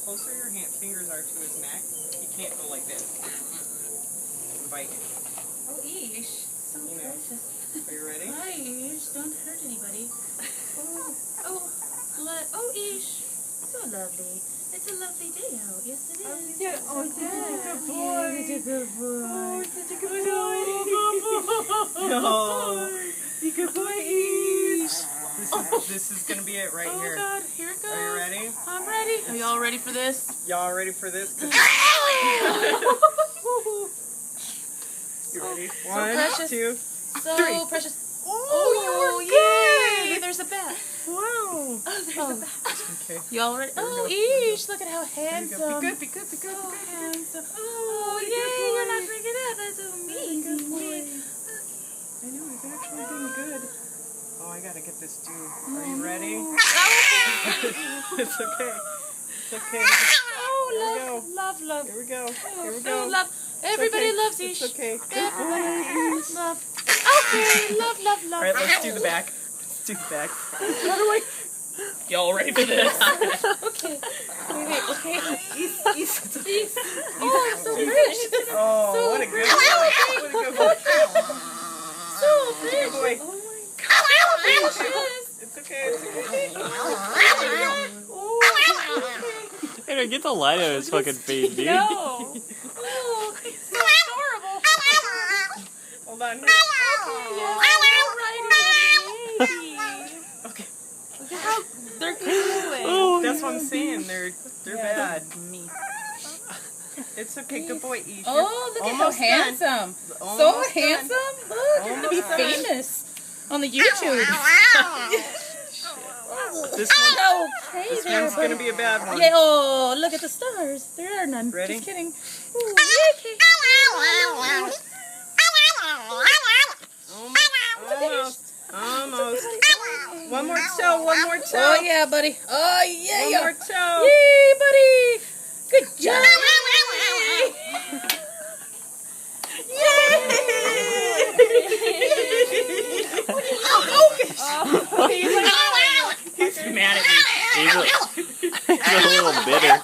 closer your fingers are to his neck, he can't go like this. And bite you. Oh, Ish. So precious. Are you ready? Ish, don't hurt anybody. Oh, Ish. So lovely. It's a lovely day out. Yes, it is. Yeah. Oh, Good boy. You're a good boy. Oh, such a good boy. Oh, you good boy, Ish. This is gonna be it right here. Oh God, here it goes. Are you ready? I'm ready. Are y'all ready for this? Y'all ready for this? You ready? One, precious. 2, So 3. precious. Oh, you were Yay! There's a bat. Wow. Oh, there's a bat. Okay. Y'all ready? There we Oh, go. Ish, look at how handsome. Be good, be good, be good, So be good. handsome. Oh, Yay, you're not drinking that. That's Good amazing. boy. I know, he's actually doing good. Oh, I gotta get this too. Are you ready? It's okay. It's okay. Oh, Here we love, love. Here we go. Here we Oh, go. love. Everybody okay. loves Ish. It's okay. Good Everybody boy. love. Okay, love, love, love. Alright, let's do the back. Let's do the back. How do I? Y'all ready for this? Okay. Wait, okay. East. Oh, I'm so precious. Oh, So what a good boy. precious. What a good boy. So Good precious. boy. Oh my God. Precious. It's okay. It's okay. Hey, get the light out of his fucking face, dude. No. Oh, he's so adorable. Hold on. Yeah, right, baby. Okay. Look at how they're cooling. Oh, That's what I'm saying. They're bad. It's okay. Good boy, Ish. Oh, look at how Almost done. handsome. Almost So done. handsome. Look, you're gonna be Almost done. famous on the YouTube. This one. Okay, This there, one's buddy. gonna be a bad one. Yeah, oh, look at the stars. There are none. Ready? Just kidding. Ooh, yeah, okay. Almost. One more toe. One more toe. Oh, yeah, buddy. Oh, yeah, One yeah. more toe. Yay, buddy. Good job. He's mad at me. He's a little bitter.